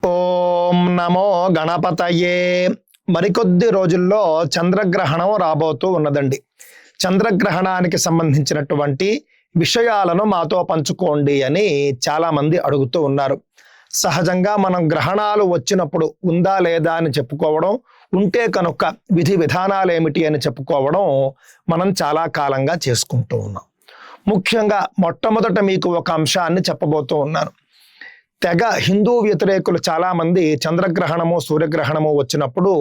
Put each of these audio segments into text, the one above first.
ఓం నమో గణపతయే. మరికొద్ది రోజుల్లో చంద్రగ్రహణం రాబోతూ ఉన్నదండి. చంద్రగ్రహణానికి సంబంధించినటువంటి విషయాలను మాతో పంచుకోండి అని చాలా మంది అడుగుతూ ఉన్నారు. సహజంగా మనం గ్రహణాలు వచ్చినప్పుడు ఉందా లేదా అని చెప్పుకోవడం, ఉంటే కనుక విధి విధానాలు ఏమిటి అని చెప్పుకోవడం మనం చాలా కాలంగా చేసుకుంటూ ఉన్నాం. ముఖ్యంగా మొట్టమొదట మీకు ఒక అంశాన్ని చెప్పబోతూ ఉన్నాను. తెగ హిందూ వ్యతిరేకులు చాలా మంది చంద్రగ్రహణము సూర్యగ్రహణము వచ్చినప్పుడు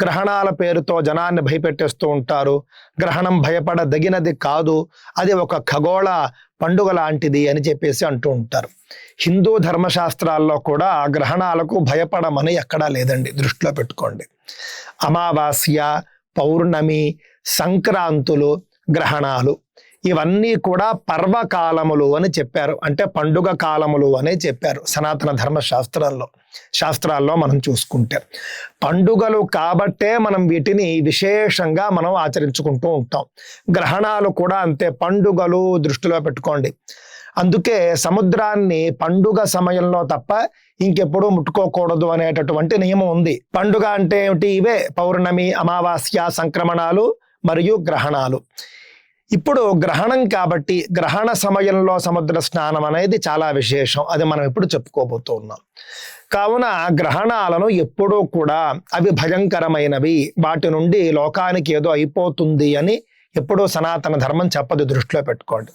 గ్రహణాల పేరుతో జనాన్ని భయపెట్టేస్తూ ఉంటారు. గ్రహణం భయపడదగినది కాదు, అది ఒక ఖగోళ పండుగ లాంటిది అని చెప్పేసి అంటూ ఉంటారు. హిందూ ధర్మశాస్త్రాల్లో కూడా గ్రహణాలకు భయపడమని ఎక్కడా లేదండి, దృష్టిలో పెట్టుకోండి. అమావాస్య, పౌర్ణమి, సంక్రాంతులు, గ్రహణాలు ఇవన్నీ కూడా పర్వకాలములు అని చెప్పారు. అంటే పండుగ కాలములు అనే చెప్పారు సనాతన శాస్త్రాల్లో మనం చూసుకుంటే. పండుగలు కాబట్టే మనం వీటిని విశేషంగా మనం ఆచరించుకుంటూ ఉంటాం. గ్రహణాలు కూడా అంతే, పండుగలు దృష్టిలో పెట్టుకోండి. అందుకే సముద్రాన్ని పండుగ సమయంలో తప్ప ఇంకెప్పుడూ ముట్టుకోకూడదు అనేటటువంటి నియమం ఉంది. పండుగ అంటే ఏమిటి? ఇవే పౌర్ణమి, అమావాస్య, సంక్రమణాలు మరియు గ్రహణాలు. ఇప్పుడు గ్రహణం కాబట్టి గ్రహణ సమయంలో సముద్ర స్నానం అనేది చాలా విశేషం. అది మనం ఇప్పుడు చెప్పుకోబోతూ ఉన్నాం. కావున గ్రహణాలను ఎప్పుడూ కూడా అవి భయంకరమైనవి, వాటి నుండి లోకానికి ఏదో అయిపోతుంది అని ఎప్పుడూ సనాతన ధర్మం చెప్పదు, దృష్టిలో పెట్టుకోండి.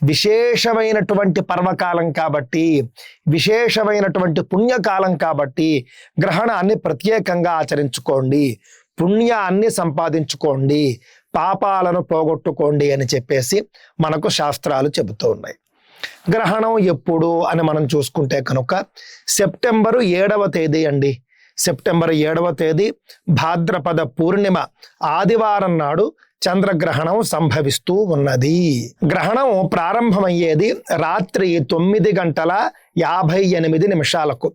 విశేషమైనటువంటి పర్వకాలం కాబట్టి, విశేషమైనటువంటి పుణ్యకాలం కాబట్టి గ్రహణాన్ని ప్రత్యేకంగా ఆచరించుకోండి, పుణ్యాన్ని సంపాదించుకోండి, పాపాలను పోగొట్టుకోండి అని చెప్పేసి మనకు శాస్త్రాలు చెబుతూ ఉన్నాయి. గ్రహణం ఎప్పుడు అని మనం చూసుకుంటే కనుక సెప్టెంబరు 7వ తేదీ అండి. సెప్టెంబర్ 7వ తేదీ భాద్రపద పూర్ణిమ ఆదివారం నాడు చంద్రగ్రహణం సంభవిస్తూ ఉన్నది. గ్రహణం ప్రారంభమయ్యేది రాత్రి 9:58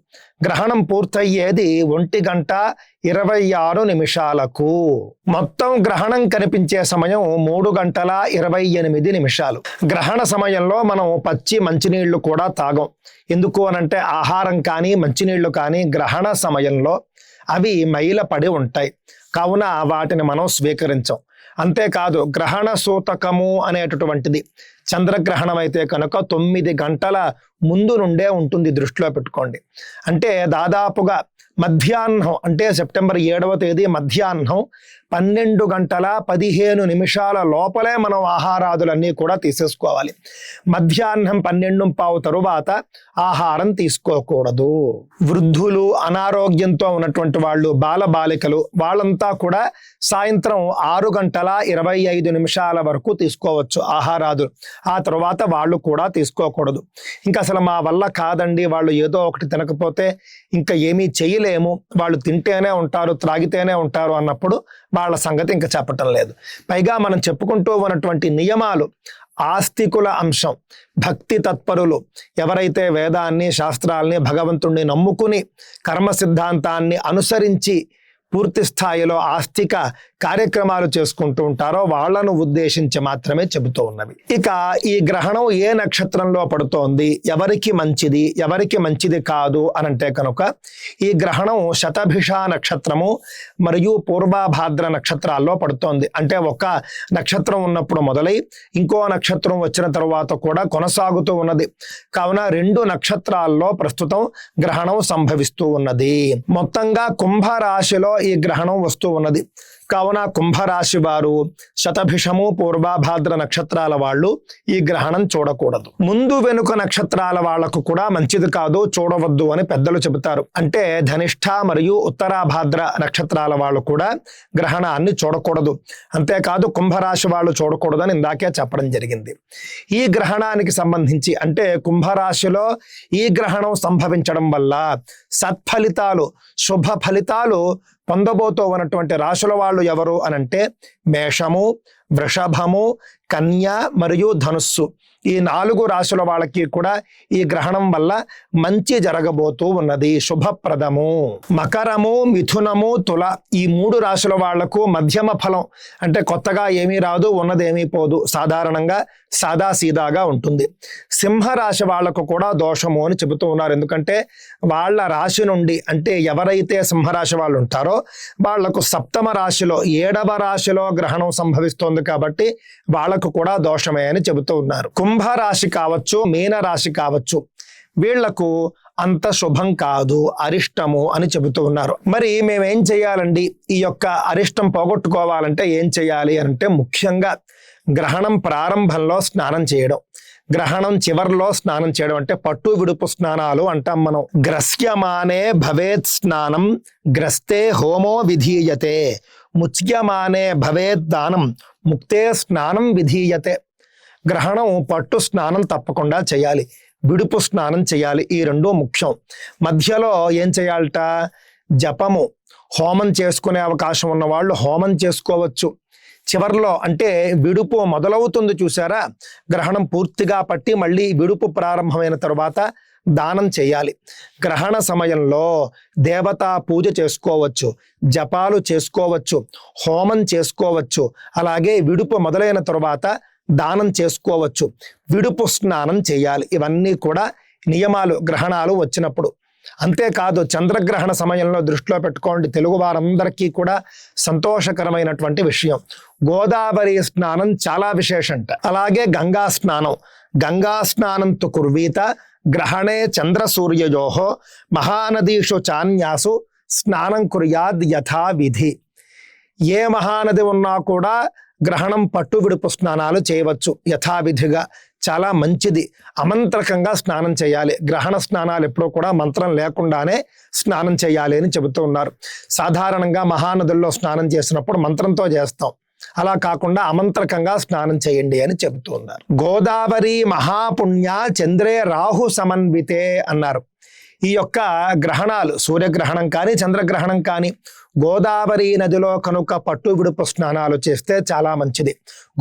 గ్రహణం పూర్తయ్యేది 1:26. మొత్తం గ్రహణం కనిపించే సమయం 3:28. గ్రహణ సమయంలో మనం పచ్చి మంచినీళ్లు కూడా తాగం. ఎందుకు అనంటే ఆహారం కానీ మంచినీళ్లు కానీ గ్రహణ సమయంలో అవి మైలపడి ఉంటాయి, కావున వాటిని మనం స్వీకరించం. అంతేకాదు గ్రహణ సూతకము అనేటటువంటిది చంద్రగ్రహణం అయితే కనుక 9 గంటల ముందు నుండే ఉంటుంది, దృష్టిలో పెట్టుకోండి. అంటే దాదాపుగా మధ్యాహ్నం, అంటే సెప్టెంబర్ 7వ తేదీ మధ్యాహ్నం 12:15 లోపలే మనం ఆహారాదులన్నీ కూడా తీసేసుకోవాలి. మధ్యాహ్నం 12:15 తరువాత ఆహారం తీసుకోకూడదు. వృద్ధులు, అనారోగ్యంతో ఉన్నటువంటి వాళ్ళు, బాలబాలికలు వాళ్ళంతా కూడా సాయంత్రం 6:25 వరకు తీసుకోవచ్చు ఆహారాదులు. ఆ తర్వాత వాళ్ళు కూడా తీసుకోకూడదు. ఇంకా అసలు మా వల్ల కాదండి, వాళ్ళు ఏదో ఒకటి తినకపోతే ఇంకా ఏమీ చేయలేము, వాళ్ళు తింటేనే ఉంటారు, త్రాగితేనే ఉంటారు అన్నప్పుడు వాళ్ళ సంగతి ఇంకా చెప్పటం లేదు. పైగా మనం చెప్పుకుంటూ ఉన్నటువంటి నియమాలు ఆస్తికుల అంశం. భక్తి తత్పరులు ఎవరైతే వేదాన్ని, శాస్త్రాల్ని, భగవంతుణ్ణి నమ్ముకుని కర్మ సిద్ధాంతాన్ని అనుసరించి పూర్తి స్థాయిలో ఆస్తిక కార్యక్రమాలు చేసుకుంటూ ఉంటారో వాళ్లను ఉద్దేశించి మాత్రమే చెబుతూ ఉన్నవి. ఇక ఈ గ్రహణం ఏ నక్షత్రంలో పడుతోంది, ఎవరికి మంచిది, ఎవరికి మంచిది కాదు అనంటే కనుక ఈ గ్రహణం శతభిష నక్షత్రము మరియు పూర్వభాద్ర నక్షత్రాల్లో పడుతోంది. అంటే ఒక నక్షత్రం ఉన్నప్పుడు మొదలై ఇంకో నక్షత్రం వచ్చిన తరువాత కూడా కొనసాగుతూ ఉన్నది. కావున 2 నక్షత్రాల్లో ప్రస్తుతం గ్రహణం సంభవిస్తూ ఉన్నది. మొత్తంగా కుంభరాశిలో ఈ గ్రహణం వస్తూ ఉన్నది. కావున కుంభరాశి వారు శతభిషము, పూర్వభాద్ర నక్షత్రాల వాళ్ళు ఈ గ్రహణం చూడకూడదు. ముందు వెనుక నక్షత్రాల వాళ్లకు కూడా మంచిది కాదు, చూడవద్దు అని పెద్దలు చెబుతారు. అంటే ధనిష్ఠ మరియు ఉత్తరాభాద్ర నక్షత్రాల వాళ్ళు కూడా గ్రహణాన్ని చూడకూడదు. అంతేకాదు కుంభరాశి వాళ్ళు చూడకూడదని ఇందాకే చెప్పడం జరిగింది. ఈ గ్రహణానికి సంబంధించి అంటే కుంభరాశిలో ఈ గ్రహణం సంభవించడం వల్ల సత్ఫలితాలు, శుభ ఫలితాలు పొందబోతూ ఉన్నటువంటి రాశుల వాళ్ళు ఎవరు అనంటే మేషము, వృషభము, కన్య మరియు ధనుస్సు ఈ 4 రాశుల వాళ్ళకి కూడా ఈ గ్రహణం వల్ల మంచి జరగబోతూ ఉన్నది, శుభప్రదము. మకరము, మిథునము, తుల ఈ 3 రాశుల వాళ్లకు మధ్యమ ఫలం, అంటే కొత్తగా ఏమీ రాదు, ఉన్నదేమీ పోదు, సాధారణంగా సాదాసీదాగా ఉంటుంది. సింహరాశి వాళ్లకు కూడా దోషము అని చెబుతూ ఉన్నారు. ఎందుకంటే వాళ్ళ రాశి నుండి, అంటే ఎవరైతే సింహరాశి వాళ్ళు ఉంటారో వాళ్లకు 7వ రాశిలో 7వ రాశిలో గ్రహణం సంభవిస్తోంది కాబట్టి వాళ్లకు కూడా దోషమే అని చెబుతూ ఉన్నారు. కుంభరాశి కావచ్చు, మీనరాశి కావచ్చు, వీళ్లకు అంత శుభం కాదు, అరిష్టము అని చెబుతూ ఉన్నారు. మరి మేమేం చేయాలండి? ఈ యొక్క అరిష్టం పోగొట్టుకోవాలంటే ఏం చేయాలి అంటే, ముఖ్యంగా గ్రహణం ప్రారంభంలో స్నానం చేయడం, గ్రహణం చివర్లో స్నానం చేయడం, అంటే పట్టు విడుపు స్నానాలు అంటాం మనం. గ్రస్యమానే భవేత్ స్నానం గ్రస్తే హోమో విధీయతే, ముచ్యమానే భవేత్ దానం ముక్తే స్నానం విధీయతే. గ్రహణం పట్టు స్నానం తప్పకుండా చేయాలి, విడుపు స్నానం చేయాలి, ఈ 2 ముఖ్యం. మధ్యలో ఏం చేయాలట? జపము, హోమం చేసుకునే అవకాశం ఉన్న వాళ్ళు హోమం చేసుకోవచ్చు. చివర్లో అంటే విడుపు మొదలవుతుంది చూసారా, గ్రహణం పూర్తిగా పట్టి మళ్ళీ విడుపు ప్రారంభమైన తర్వాత దానం చేయాలి. గ్రహణ సమయంలో దేవతా పూజ చేసుకోవచ్చు, జపాలు చేసుకోవచ్చు, హోమం చేసుకోవచ్చు, అలాగే విడుపు మొదలైన తరువాత దానం చేసుకోవచ్చు, విడుపు స్నానం చేయాలి. ఇవన్నీ కూడా నియమాలు గ్రహణాలు వచ్చినప్పుడు. అంతేకాదు చంద్రగ్రహణ సమయంలో దృష్టిలో పెట్టుకోండి, తెలుగు వారందరికీ కూడా సంతోషకరమైనటువంటి విషయం, గోదావరి స్నానం చాలా విశేషంట. అలాగే గంగా స్నానం, గంగా స్నానంతు కుర్వీత గ్రహణే చంద్ర సూర్యయోహో మహానదీషు చాన్యాసు స్నానం కుర్యాద్ యథావిధి. ఏ మహానది ఉన్నా కూడా గ్రహణం పట్టు విడుపు స్నానాలు చేయవచ్చు యథావిధిగా, చాలా మంచిది. అమంత్రకంగా స్నానం చేయాలి. గ్రహణ స్నానాలు ఎప్పుడూ కూడా మంత్రం లేకుండానే స్నానం చేయాలి అని చెబుతూ ఉన్నారు. సాధారణంగా మహానదుల్లో స్నానం చేసినప్పుడు మంత్రంతో చేస్తాం, అలా కాకుండా అమంత్రకంగా స్నానం చేయండి అని చెబుతూ ఉన్నారు. గోదావరి మహాపుణ్య చంద్రే రాహు సమన్వితే అన్నారు. ఈ యొక్క గ్రహణాలు, సూర్యగ్రహణం కానీ చంద్రగ్రహణం కానీ, గోదావరి నదిలో కనుక పట్టు విడుపు స్నానాలు చేస్తే చాలా మంచిది.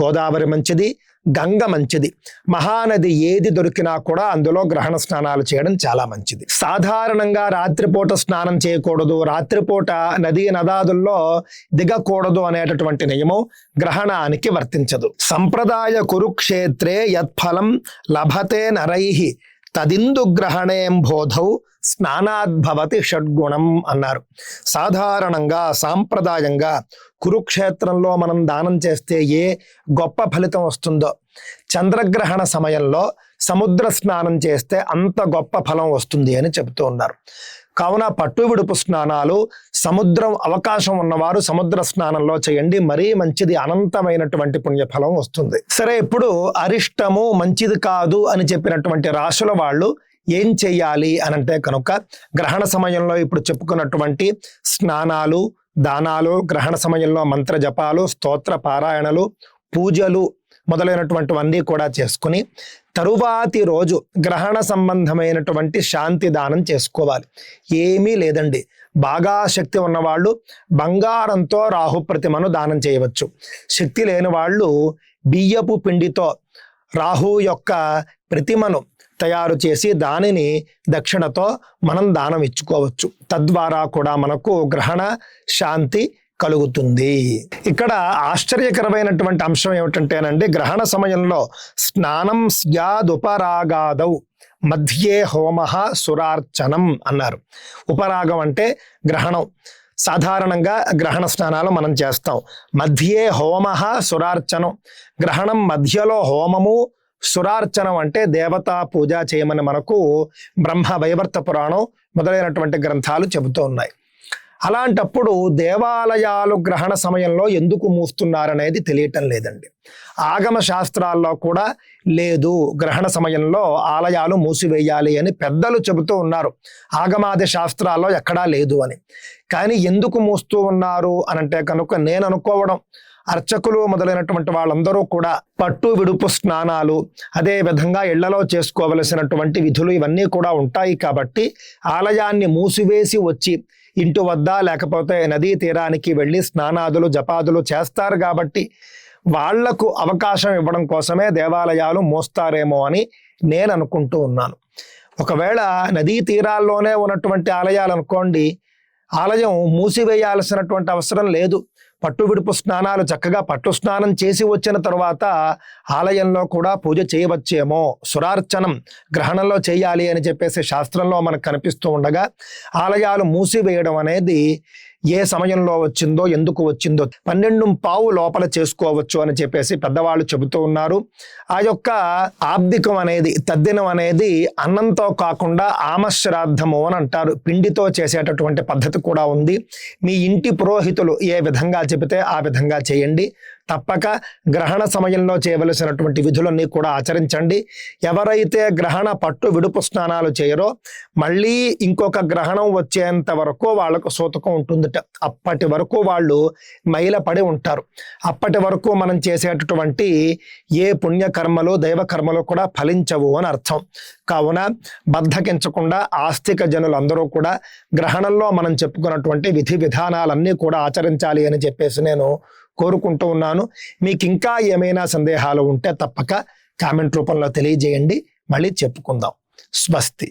గోదావరి మంచిది, గంగ మంచిది. మహానది ఏది దొరికినా కూడా అందులో గ్రహణ స్నానాలు చేయడం చాలా మంచిది. సాధారణంగా రాత్రిపూట స్నానం చేయకూడదు, రాత్రిపూట నదీ నదాదుల్లో దిగకూడదు అనేటటువంటి నియమం గ్రహణానికి వర్తించదు. సంప్రదాయ కురుక్షేత్రే యత్ఫలం లభతే నరైహి తదిందు గ్రహణేం బోధౌ స్నానాద్భవతి షడ్గుణం అన్నారు. సాధారణంగా సాంప్రదాయంగా కురుక్షేత్రంలో మనం దానం చేస్తే ఏ గొప్ప ఫలితం వస్తుందో, చంద్రగ్రహణ సమయంలో సముద్ర స్నానం చేస్తే అంత గొప్ప ఫలం వస్తుంది అని చెబుతూ ఉన్నారు. కావున పట్టు విడుపు స్నానాలు సముద్రం అవకాశం ఉన్నవారు సముద్ర స్నానంలో చేయండి, మరీ మంచిది, అనంతమైనటువంటి పుణ్యఫలం వస్తుంది. సరే, ఇప్పుడు అరిష్టము మంచిది కాదు అని చెప్పినటువంటి రాశుల వాళ్ళు ఏం చెయ్యాలి అనంటే కనుక, గ్రహణ సమయంలో ఇప్పుడు చెప్పుకున్నటువంటి స్నానాలు, దానాలు, గ్రహణ సమయంలో మంత్ర జపాలు, స్తోత్ర పారాయణలు, పూజలు మొదలైనటువంటివన్నీ కూడా చేసుకుని తరువాతి రోజు గ్రహణ సంబంధమైనటువంటి శాంతి దానం చేసుకోవాలి. ఏమీ లేదండి, బాగా శక్తి ఉన్నవాళ్ళు బంగారంతో రాహు ప్రతిమను దానం చేయవచ్చు. శక్తి లేని వాళ్ళు బియ్యపు పిండితో రాహు యొక్క ప్రతిమను తయారు చేసి దానిని దక్షిణతో మనం దానం ఇచ్చుకోవచ్చు. తద్వారా కూడా మనకు గ్రహణ శాంతి కలుగుతుంది. ఇక్కడ ఆశ్చర్యకరమైనటువంటి అంశం ఏమిటంటేనండి, గ్రహణ సమయంలో స్నానం స్యాదుపరాగాదౌ మధ్యే హోమః సురార్చనం అన్నారు. ఉపరాగం అంటే గ్రహణం. సాధారణంగా గ్రహణ స్నానాలు మనం చేస్తాం. మధ్యే హోమః సురార్చనం, గ్రహణం మధ్యలో హోమము, సురార్చనం అంటే దేవతా పూజ చేయమని మనకు బ్రహ్మ వైవర్త పురాణం మొదలైనటువంటి గ్రంథాలు చెబుతూ ఉన్నాయి. అలాంటప్పుడు దేవాలయాలు గ్రహణ సమయంలో ఎందుకు మూస్తున్నారనేది తెలియటం లేదండి. ఆగమ శాస్త్రాల్లో కూడా లేదు గ్రహణ సమయంలో ఆలయాలు మూసివేయాలి అని పెద్దలు చెబుతూ ఉన్నారు. ఆగమాది శాస్త్రాల్లో ఎక్కడా లేదు అని. కానీ ఎందుకు మూస్తూ ఉన్నారు అనంటే కనుక నేను అనుకోవడం, అర్చకులు మొదలైనటువంటి వాళ్ళందరూ కూడా పట్టు విడుపు స్నానాలు, అదే విధంగా ఇళ్లలో చేసుకోవలసినటువంటి విధులు ఇవన్నీ కూడా ఉంటాయి కాబట్టి ఆలయాన్ని మూసివేసి వచ్చి ఇంటి వద్ద లేకపోతే నదీ తీరానికి వెళ్ళి స్నానాదులు జపాదులు చేస్తారు కాబట్టి వాళ్లకు అవకాశం ఇవ్వడం కోసమే దేవాలయాలు మోస్తారేమో అని నేను అనుకుంటూ ఉన్నాను. ఒకవేళ నదీ తీరాల్లోనే ఉన్నటువంటి ఆలయాలు అనుకోండి, ఆలయం మూసివేయాల్సినటువంటి అవసరం లేదు. పట్టు విడుపు స్నానాలు చక్కగా పట్టు స్నానం చేసి వచ్చిన తరువాత ఆలయంలో కూడా పూజ చేయవచ్చేమో. సురార్చనం గ్రహణంలో చేయాలి అని చెప్పేసి శాస్త్రంలో మనకు కనిపిస్తూ ఉండగా ఆలయాలు మూసివేయడం అనేది ఏ సమయంలో వచ్చిందో, ఎందుకు వచ్చిందో 12:15 లోపల చేసుకోవచ్చు అని చెప్పేసి పెద్దవాళ్ళు చెబుతూ ఉన్నారు. ఆ యొక్క ఆబ్దికం అనేది, తద్దినం అనేది అన్నంతో కాకుండా ఆమశ్రాద్ధము అని అంటారు. పిండితో చేసేటటువంటి పద్ధతి కూడా ఉంది. మీ ఇంటి పురోహితులు ఏ విధంగా చెబితే ఆ విధంగా చేయండి. తప్పక గ్రహణ సమయంలో చేయవలసినటువంటి విధులన్నీ కూడా ఆచరించండి. ఎవరైతే గ్రహణ పట్టు విడుపు స్నానాలు చేయరో మళ్ళీ ఇంకొక గ్రహణం వచ్చేంత వరకు వాళ్ళకు సూతకం ఉంటుందట. అప్పటి వరకు వాళ్ళు మైలపడి ఉంటారు. అప్పటి వరకు మనం చేసేటటువంటి ఏ పుణ్యకర్మలు, దైవకర్మలు కూడా ఫలించవు అని అర్థం. కావున బద్ధకించకుండా ఆస్తిక జనులందరూ కూడా గ్రహణంలో మనం చెప్పుకున్నటువంటి విధి విధానాలన్నీ కూడా ఆచరించాలి అని చెప్పేసి నేను కోరుకుంటూ ఉన్నాను. మీకు ఇంకా ఏమైనా సందేహాలు ఉంటే తప్పక కామెంట్ రూపంలో తెలియజేయండి. మళ్ళీ చెప్పుకుందాం. స్వస్తి.